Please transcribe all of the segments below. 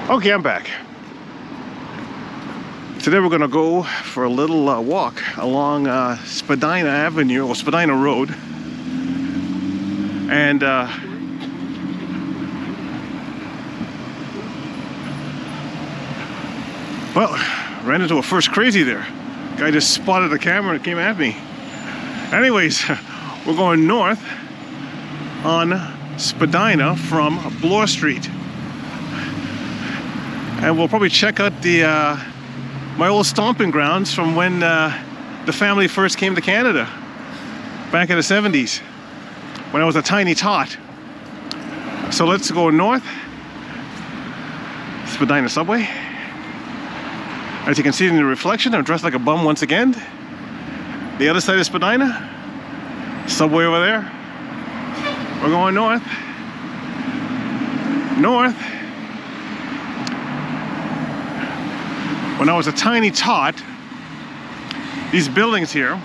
Okay, I'm back. Today we're gonna go for a little walk along Spadina Avenue, or Spadina Road. And well, ran into a first crazy there. Guy just spotted the camera and came at me. Anyways, we're going north on Spadina from Bloor Street. And we'll probably check out the my old stomping grounds from when the family first came to Canada back in the 70s when I was a tiny tot. So let's go north. Spadina subway. As you can see in the reflection, I'm dressed like a bum once again. The other side of Spadina, subway over there. We're going north. North. When I was a tiny tot, these buildings here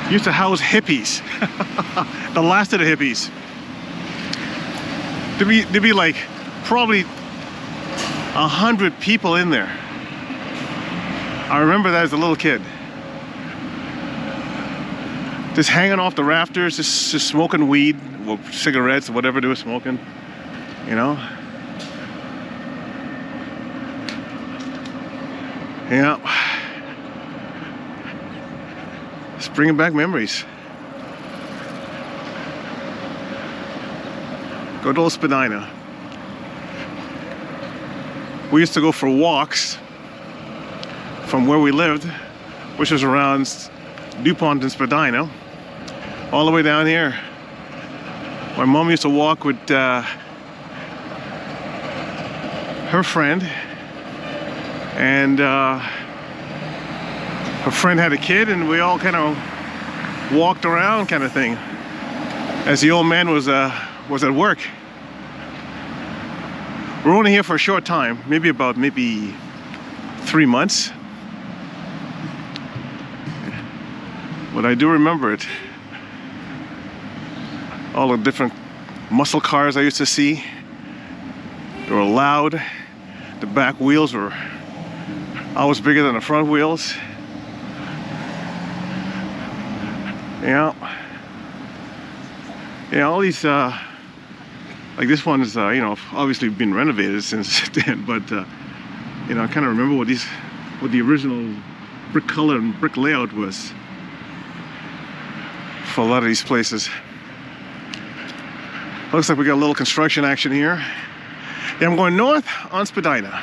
used to house hippies. The last of the hippies. There'd be like probably 100 people in there. I remember that as a little kid. Just hanging off the rafters, just smoking weed, or cigarettes, or whatever they were smoking, you know? Yeah. It's bringing back memories. Good old Spadina. We used to go for walks from where we lived, which was around DuPont and Spadina, all the way down here. My mom used to walk with her friend, and her friend had a kid, and we all kind of walked around, kind of thing, as the old man was at work. We're only here for a short time, maybe 3 months, but I do remember it. All the different muscle cars I used to see. They were loud. The back wheels were always bigger than the front wheels. Yeah. Yeah, all these, like this one is, you know, obviously been renovated since then, but, you know, I kind of remember what the original brick color and brick layout was for a lot of these places. Looks like we got a little construction action here. Yeah, I'm going north on Spadina.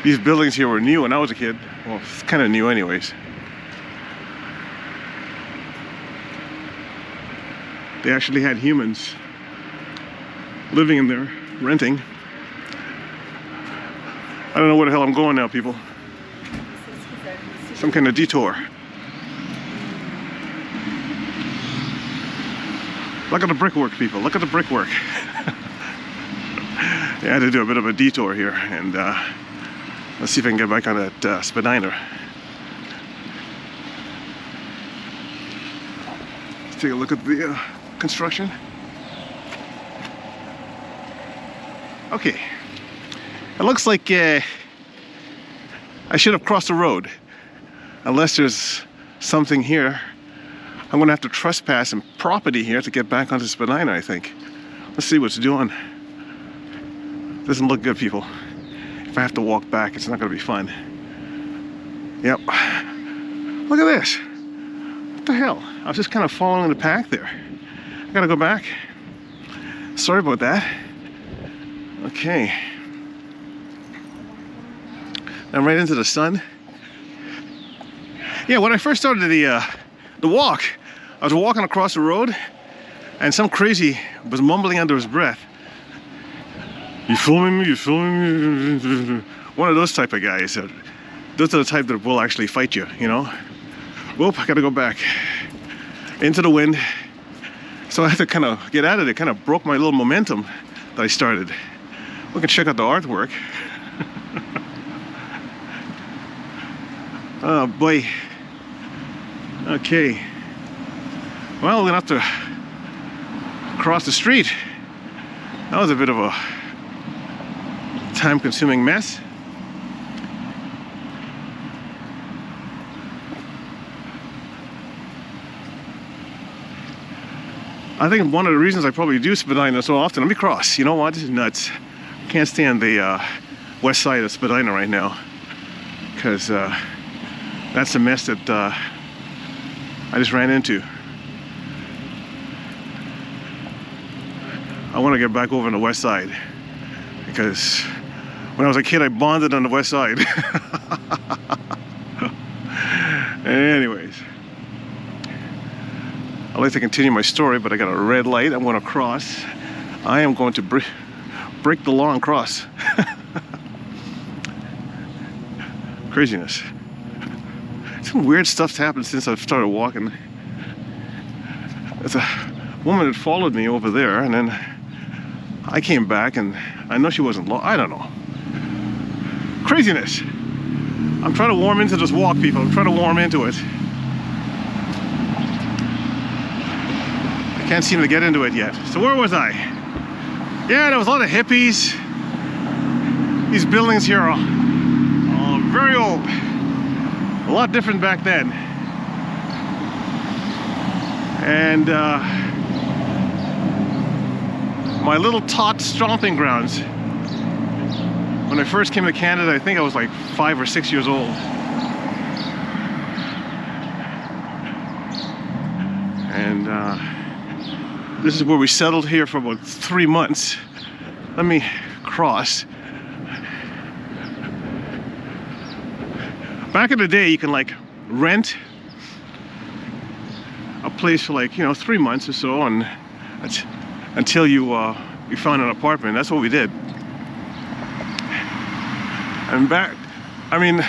These buildings here were new when I was a kid. Well, it's kind of new anyways. They actually had humans living in there, renting. I don't know where the hell I'm going now, people. Some kind of detour. Look at the brickwork, people. Look at the brickwork. Yeah, I had to do a bit of a detour here, and let's see if I can get back on that Spadina. Let's take a look at the construction. Okay. It looks like I should have crossed the road. Unless there's something here. I'm gonna have to trespass some property here to get back onto Spadina, I think. Let's see what's doing. Doesn't look good, people. If I have to walk back, it's not gonna be fun. Yep. Look at this. What the hell? I was just kind of following the path there. I gotta go back. Sorry about that. Okay. I'm right into the sun. Yeah, when I first started the walk, I was walking across the road, and some crazy was mumbling under his breath. You filming me? You filming me? One of those type of guys. Those are the type that will actually fight you, you know? Whoop, I gotta go back. Into the wind. So I had to kind of get out of it. Kind of broke my little momentum that I started. We can check out the artwork. Oh boy. Okay. Well, we're gonna have to cross the street. That was a bit of a time-consuming mess. I think one of the reasons I probably do Spadina so often, let me cross. You know what? This is nuts. Can't stand the west side of Spadina right now, because that's the mess that I just ran into. I want to get back over on the west side, because when I was a kid I bonded on the west side. Anyways, I'd like to continue my story, but I got a red light. I'm going to cross. I am going to break the law and cross. Craziness. Some weird stuff's happened since I've started walking. There's a woman that followed me over there, and then I came back, and I know she wasn't I don't know. Craziness. I'm trying to warm into this walk, people. I'm trying to warm into it. I can't seem to get into it yet. So where was I? Yeah, there was a lot of hippies. These buildings here are very old. A lot different back then. And my little tot stomping grounds. When I first came to Canada, I think I was like 5 or 6 years old. And this is where we settled here for about 3 months. Let me cross. Back in the day, you can like rent a place for like, 3 months or so, and until you found an apartment. That's what we did. And back, I mean,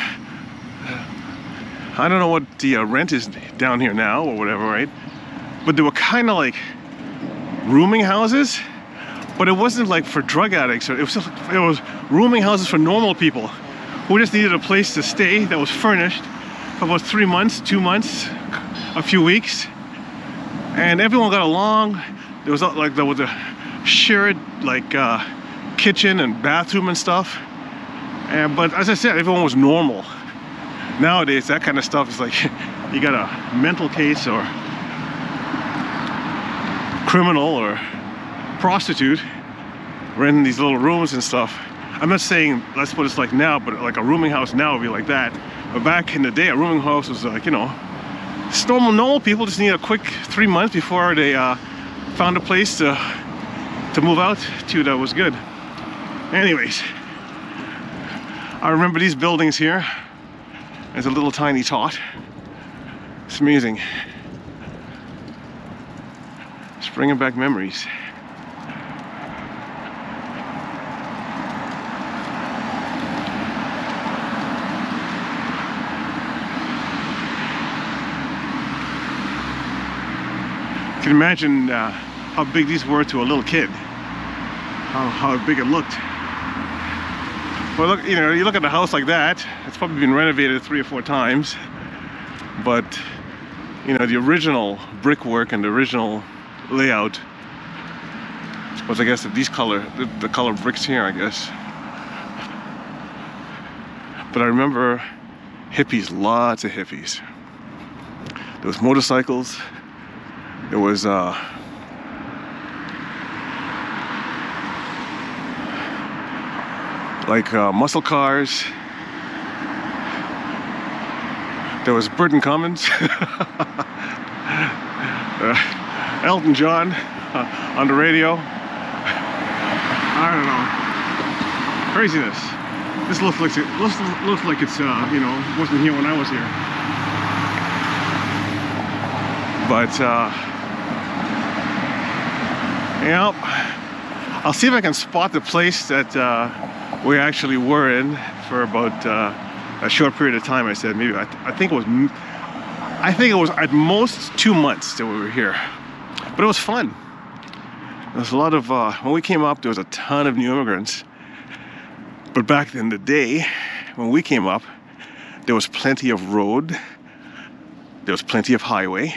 I don't know what the rent is down here now or whatever, right? But they were kind of like rooming houses, but it wasn't like for drug addicts. It was rooming houses for normal people who just needed a place to stay that was furnished for about 3 months, 2 months, a few weeks, and everyone got along. There was a shared like kitchen and bathroom and stuff. But as I said, everyone was normal. Nowadays, that kind of stuff is like you got a mental case or criminal or prostitute renting these little rooms and stuff. I'm not saying that's what it's like now, but like a rooming house now would be like that. But back in the day, a rooming house was like, just normal people just need a quick 3 months before they found a place to move out to that was good. Anyways, I remember these buildings here as a little tiny tot. It's amazing. It's bringing back memories. You can imagine how big these were to a little kid. How big it looked. Well, look, you look at a house like that, it's probably been renovated 3 or 4 times, but the original brickwork and the original layout, I guess that the color bricks here, I guess. But I remember hippies, lots of hippies. There was motorcycles, there was muscle cars. There was Burton Cummins, Elton John on the radio. I don't know. Craziness. This looks like it's wasn't here when I was here. But I'll see if I can spot the place that we actually were in for about a short period of time. I said maybe I think it was at most 2 months that we were here, but it was fun. There was a lot of when we came up, there was a ton of new immigrants. But back in the day, when we came up, There was plenty of road. There was plenty of highway.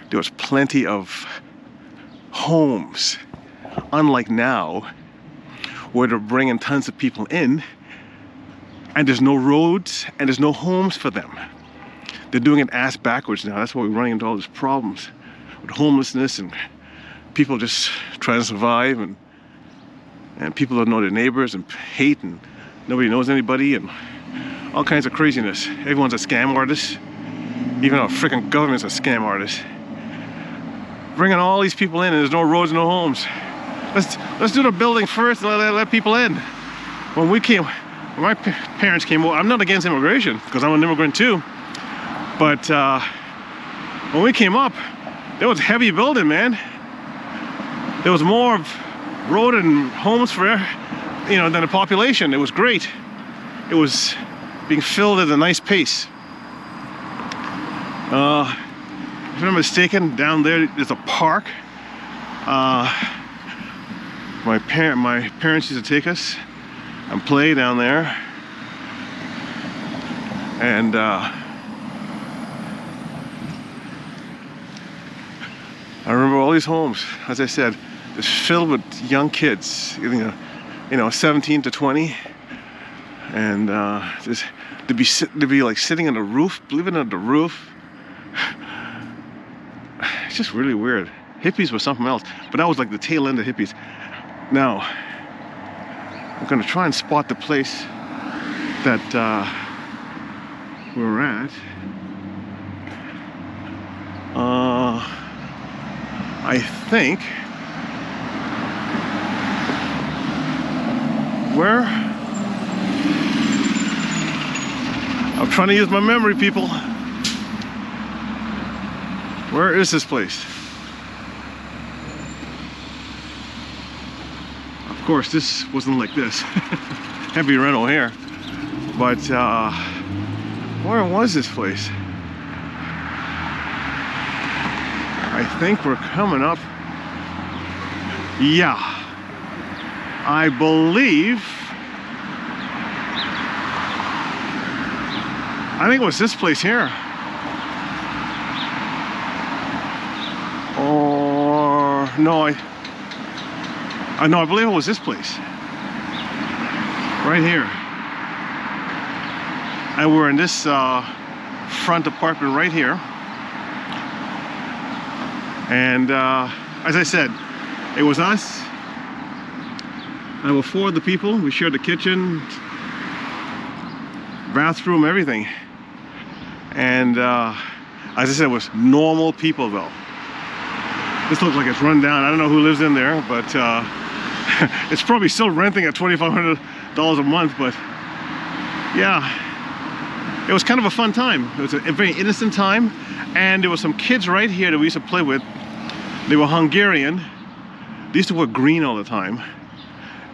There was plenty of homes. Unlike now, where they're bringing tons of people in, and there's no roads, and there's no homes for them. They're doing it ass backwards now. That's why we're running into all these problems with homelessness and people just trying to survive, and people don't know their neighbors and hate, and nobody knows anybody, and all kinds of craziness. Everyone's a scam artist. Even our freaking government's a scam artist. Bringing all these people in, and there's no roads, no homes. Let's do the building first and let people in. When my parents came over, I'm not against immigration because I'm an immigrant too. But when we came up, there was heavy building, man. There was more road and homes for, than the population. It was great. It was being filled at a nice pace. If I'm not mistaken, down there is a park. My parents used to take us and play down there. And I remember all these homes, as I said, just filled with young kids, 17 to 20, and just to be like sitting on the roof, living on the roof. It's just really weird. Hippies was something else, but that was like the tail end of hippies. Now, I'm gonna try and spot the place that we're at. I think I'm trying to use my memory, people. Where is this place? Of course, this wasn't like this. Heavy rental here. But where was this place? I think we're coming up. Yeah, I think it was this place here. Or no, I believe it was this place. Right here. And we're in this front apartment right here. And as I said, it was us. There were 4 of the people. We shared the kitchen, bathroom, everything. And as I said, it was normal people though. This looks like it's run down. I don't know who lives in there, but it's probably still renting at $2,500 a month. But yeah, it was kind of a fun time. It was a very innocent time. And there were some kids right here that we used to play with. They were Hungarian. They used to wear green all the time.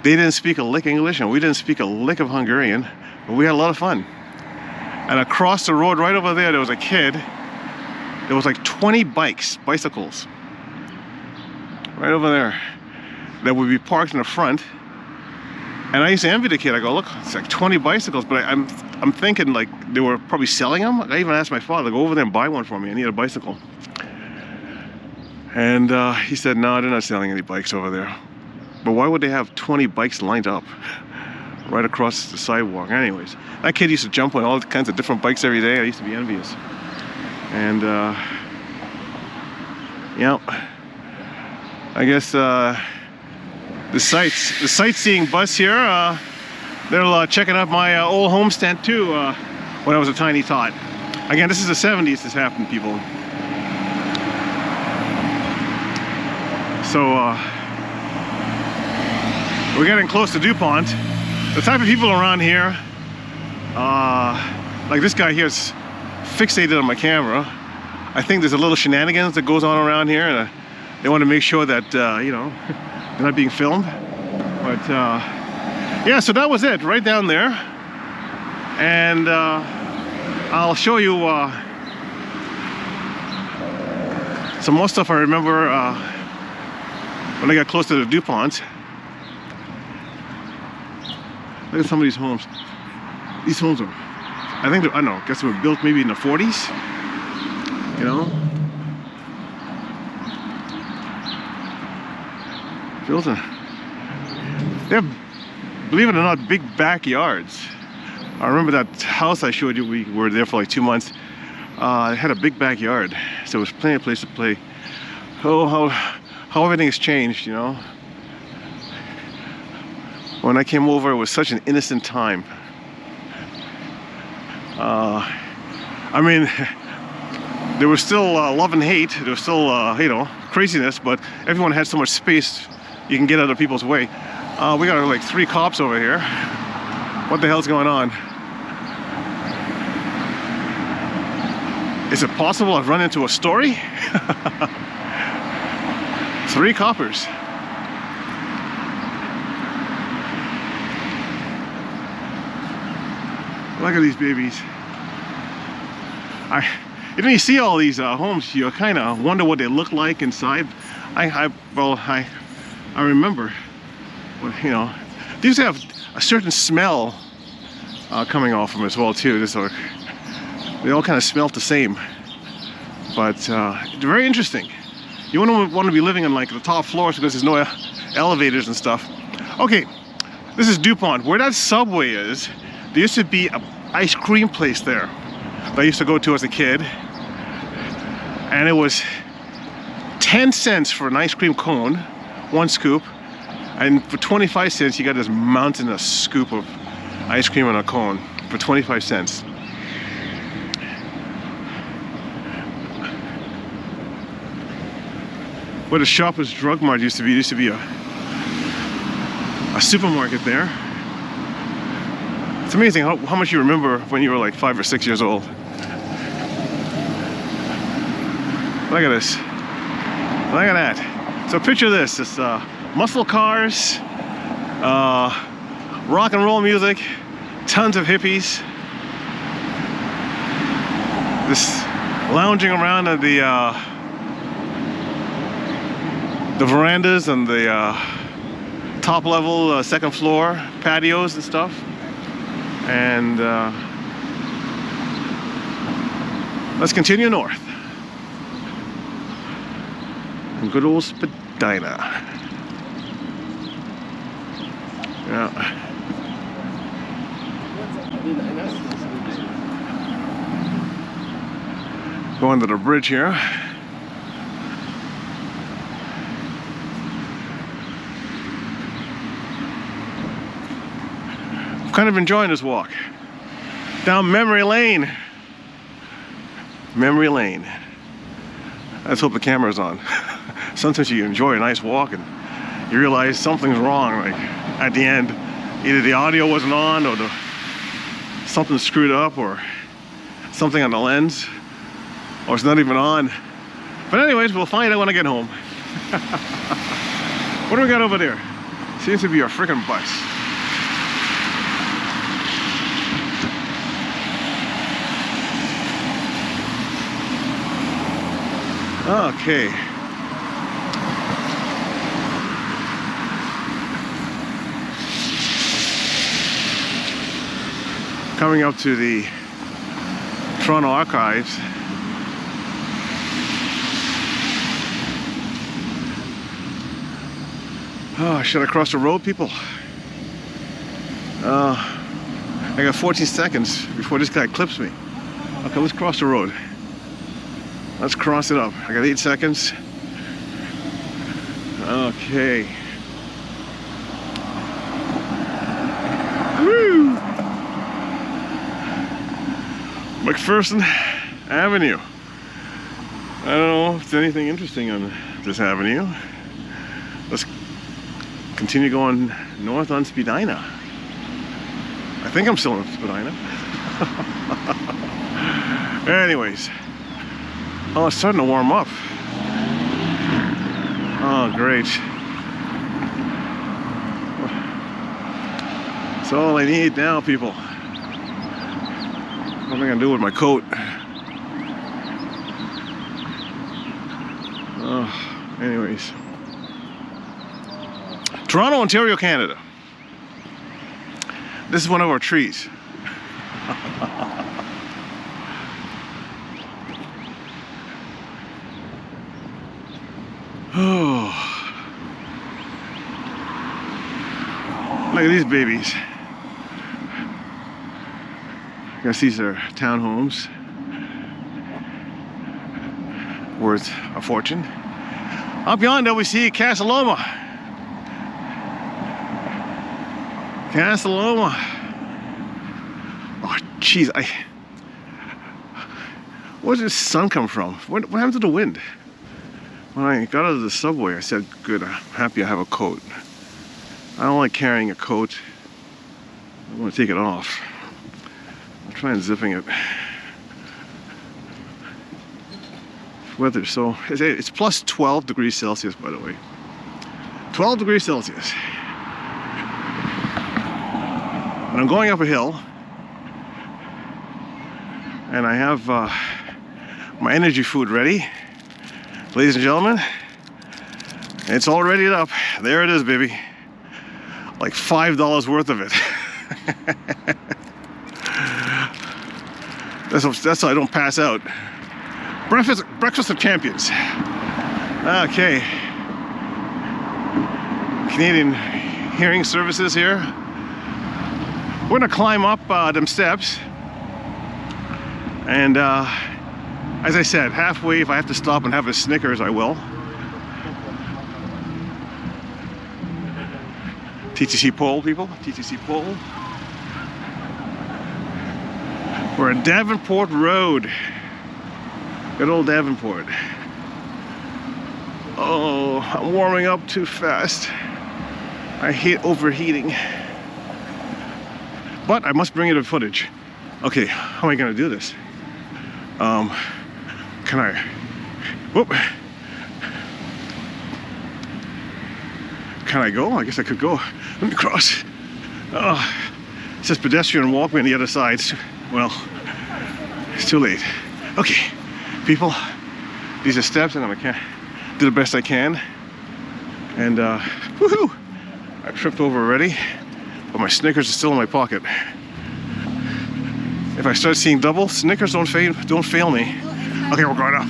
They didn't speak a lick English, and we didn't speak a lick of Hungarian, but we had a lot of fun. And across the road right over there was a kid. There was like 20 bicycles right over there that would be parked in the front. And I used to envy the kid. I go, look, it's like 20 bicycles, but I'm thinking like they were probably selling them. I even asked my father to go over there and buy one for me. I need a bicycle. And he said, no, they're not selling any bikes over there. But why would they have 20 bikes lined up right across the sidewalk? Anyways, that kid used to jump on all kinds of different bikes every day. I used to be envious. And I guess the sightseeing bus here, they're checking out my old homestead too when I was a tiny tot. Again, this is the 70s this happened, people. So we're getting close to DuPont. The type of people around here, like this guy here is fixated on my camera. I think there's a little shenanigans that goes on around here, and they want to make sure that they're not being filmed. But yeah, so that was it right down there. And I'll show you some more stuff I remember when I got close to the DuPont. Look at some of these homes. These homes are I think, I don't know, I guess they were built maybe in the 40s, you know? Built in, they have, believe it or not, big backyards. I remember that house I showed you, we were there for like 2 months. It had a big backyard, so there was plenty of place to play. Oh, how everything has changed, you know? When I came over, it was such an innocent time. I mean, there was still love and hate. There was still, you know, craziness, but everyone had so much space you can get out of people's way. We got like 3 cops over here. What the hell's going on? Is it possible I've run into a story? 3 coppers. Look at these babies. You know, you see all these homes, you kind of wonder what they look like inside. I remember, you know, these have a certain smell coming off them as well too. They all kind of smell the same, but they're very interesting. You wouldn't want to be living on like the top floors because there's no elevators and stuff. Okay, this is DuPont. Where that Subway is, there used to be an ice cream place there that I used to go to as a kid, and it was 10 cents for an ice cream cone, 1 scoop, and for 25 cents you got this mountainous scoop of ice cream on a cone for 25 cents. Where the Shoppers Drug Mart used to be a supermarket there. It's amazing how much you remember when you were like 5 or 6 years old. Look at this. Look at that. So picture this. It's muscle cars, rock and roll music, tons of hippies. This lounging around at the verandas and the top level, second floor patios and stuff. And let's continue north. And good old Spadina. Yeah. Going to the bridge here. I'm kind of enjoying this walk down memory lane. Memory lane. Let's hope the camera's on. Sometimes you enjoy a nice walk and you realize something's wrong. Like at the end, either the audio wasn't on or something's screwed up or something on the lens, or it's not even on. But anyways, we'll find out when I get home. What do we got over there? Seems to be a freaking bus. Okay. Coming up to the Toronto Archives. Oh, should I cross the road, people? I got 14 seconds before this guy clips me. Okay, let's cross the road. Let's cross it up. I got 8 seconds. Okay. Woo! McPherson Avenue. I don't know if there's anything interesting on this avenue. Let's continue going north on Spadina. I think I'm still on Spadina. Anyways. Oh, it's starting to warm up. Oh, great. That's all I need now, people. What am I gonna do with my coat? Oh, anyways. Toronto, Ontario, Canada. This is one of our trees. Look at these babies. I guess these are townhomes. Worth a fortune. Up yonder we see Casa Loma. Casa Loma. Oh jeez, where did the sun come from? What happened to the wind? When I got out of the subway, I said, good, I'm happy I have a coat. I don't like carrying a coat. I want to take it off. I'll try and zipping it. Weather, so it's plus 12 degrees Celsius, by the way. 12 degrees Celsius. And I'm going up a hill. And I have my energy food ready. Ladies and gentlemen, it's all readied up. There it is, baby. Like $5 worth of it. That's so I don't pass out. Breakfast of champions. Okay. Canadian Hearing Services here. We're gonna climb up them steps. And as I said, halfway, if I have to stop and have a Snickers, I will. TTC pole, people. TTC pole. We're at Davenport Road. Good old Davenport. Oh, I'm warming up too fast. I hate overheating. But I must bring you the footage. Okay, how am I gonna do this? Can I? Whoop. Can I go? I guess I could go. Let me cross. Oh, it says pedestrian walkway on the other side. Well, it's too late. Okay, people, these are steps and I'm gonna do the best I can. And woohoo! I tripped over already, but my Snickers is still in my pocket. If I start seeing double, Snickers don't fail me. Okay, we're going up.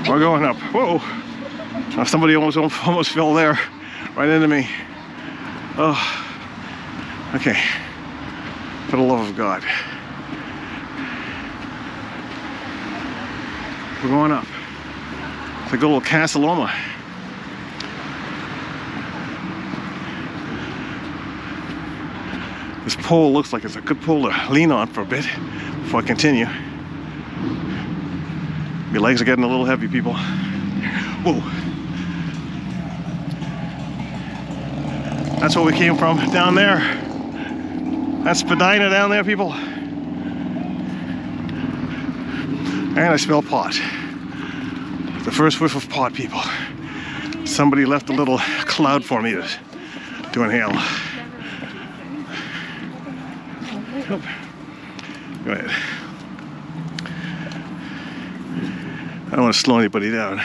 We're going up. Whoa! Oh, somebody almost fell there, right into me. Oh, okay. For the love of God. We're going up. It's like a little Casa Loma. This pole looks like it's a good pole to lean on for a bit before I continue. My legs are getting a little heavy, people. Whoa. That's where we came from, down there. That's Spadina down there, people. And I smell pot. The first whiff of pot, people. Somebody left a little cloud for me to inhale. Go ahead. I don't want to slow anybody down.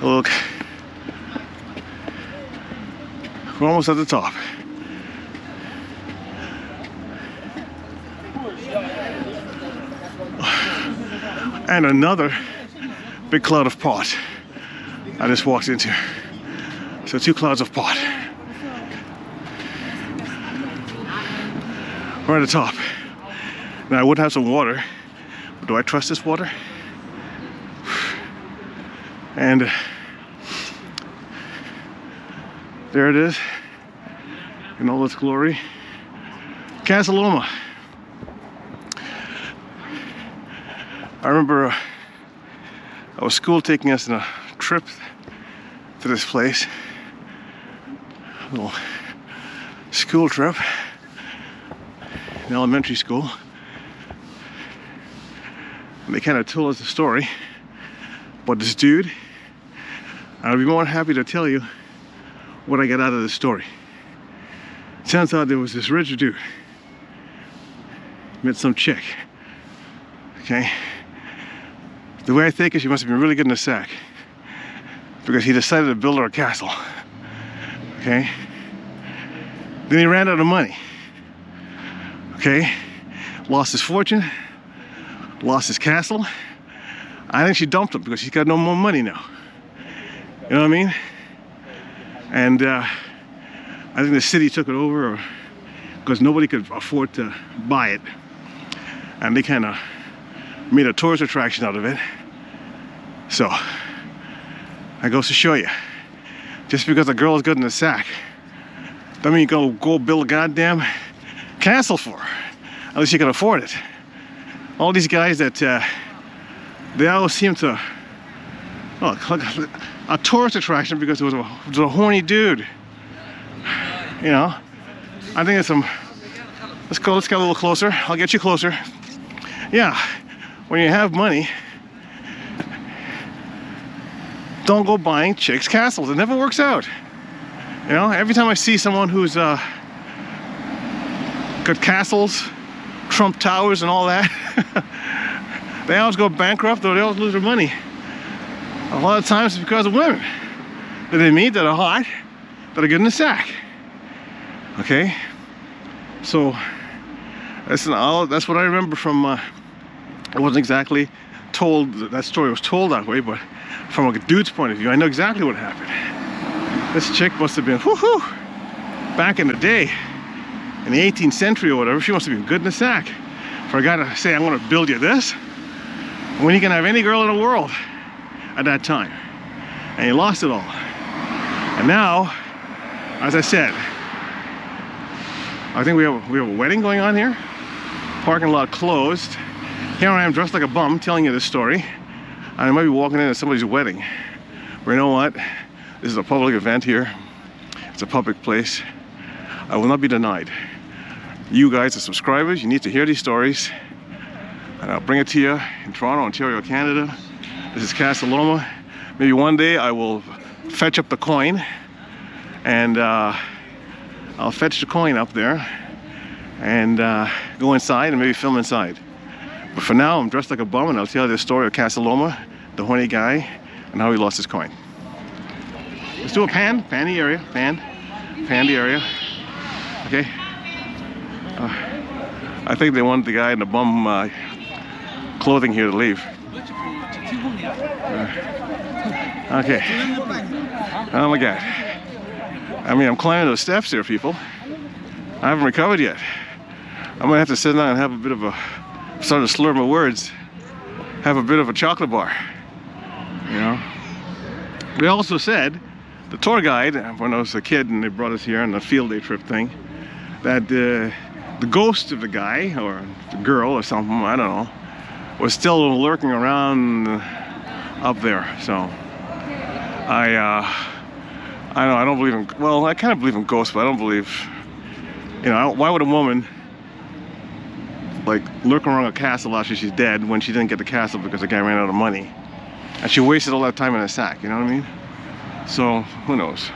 Look, we're almost at the top. And another big cloud of pot I just walked into. So 2 clouds of pot. We're at the top. Now I would have some water, but do I trust this water? And there it is in all its glory. Casa Loma. I remember our school taking us on a trip to this place. A little school trip in elementary school. And they kind of told us a story about this dude. I'd be more than happy to tell you what I got out of this story. It turns out there was this rich dude. Met some chick. Okay? The way I think is she must have been really good in the sack. Because he decided to build her a castle. Okay? Then he ran out of money. Okay, lost his fortune, lost his castle. I think she dumped him because she's got no more money now. You know what I mean? And I think the city took it over because nobody could afford to buy it. And they kind of made a tourist attraction out of it. So, that goes to show you. Just because a girl is good in the sack, doesn't mean you go build a goddamn castle for her. At least you can afford it. All these guys that, they always seem to, look, a tourist attraction because it was a horny dude. You know, I think it's some, let's get a little closer. I'll get you closer. Yeah, when you have money, don't go buying chicks' castles. It never works out. You know, every time I see someone who's got castles, Trump Towers and all that, they always go bankrupt or they always lose their money. A lot of times it's because of women that they meet that are hot, that are good in the sack. Okay? So, that's what I remember from, it wasn't exactly told, that story was told that way, but from a dude's point of view, I know exactly what happened. This chick must have been, whoo-hoo, back in the day, in the 18th century or whatever, she must have been good in the sack. For a guy to say, I'm gonna build you this, when you can have any girl in the world at that time. And he lost it all. And now, as I said, I think we have a wedding going on here. Parking lot closed. Here I am dressed like a bum telling you this story. And I might be walking into somebody's wedding. But you know what? This is a public event here. It's a public place. I will not be denied. You guys are subscribers. You need to hear these stories. And I'll bring it to you in Toronto, Ontario, Canada. This is Casa Loma. Maybe one day I will fetch up the coin and I'll fetch the coin up there and go inside and maybe film inside. But for now, I'm dressed like a bum and I'll tell you the story of Casa Loma, the horny guy, and how he lost his coin. Let's do a pan the area, pan the area. Okay. I think they wanted the guy in the bum clothing here to leave. Okay. Oh my God. I mean, I'm climbing those steps here, people. I haven't recovered yet. I might have to sit down and have a bit of a, start to slur my words, have a bit of a chocolate bar. You know. They also said, the tour guide, when I was a kid and they brought us here on the field day trip thing, that the ghost of the guy or the girl or something, I don't know, was still lurking around up there. So I don't believe in, well, I kind of believe in ghosts, but I don't believe, you know, why would a woman like lurk around a castle after she's dead when she didn't get the castle because the guy ran out of money and she wasted all that time in a sack, you know what I mean? So who knows?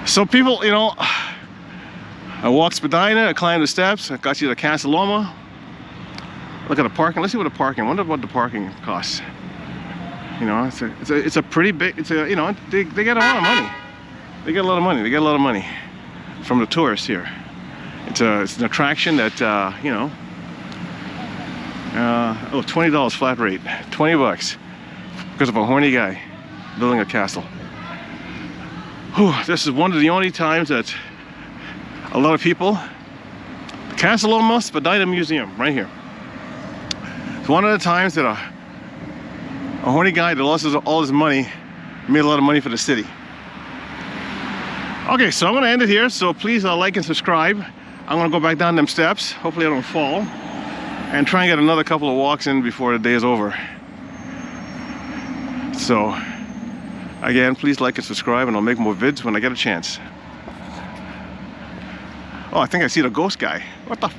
So people, you know, I walked Spadina, I climbed the steps, I got you to Casa Loma. Look at the parking. Let's see what the parking. I wonder what the parking costs. You know, it's a pretty big. It's a, you know, they get a lot of money. They get a lot of money. They get a lot of money from the tourists here. It's an attraction that you know. Oh, $20 flat rate. $20 because of a horny guy building a castle. Whew, this is one of the only times that a lot of people. The Casa Loma Spadina Museum, right here. It's one of the times that a horny guy that lost all his money made a lot of money for the city. Okay, so I'm going to end it here. So please like and subscribe. I'm going to go back down them steps. Hopefully I don't fall. And try and get another couple of walks in before the day is over. So, again, please like and subscribe and I'll make more vids when I get a chance. Oh, I think I see the ghost guy. What the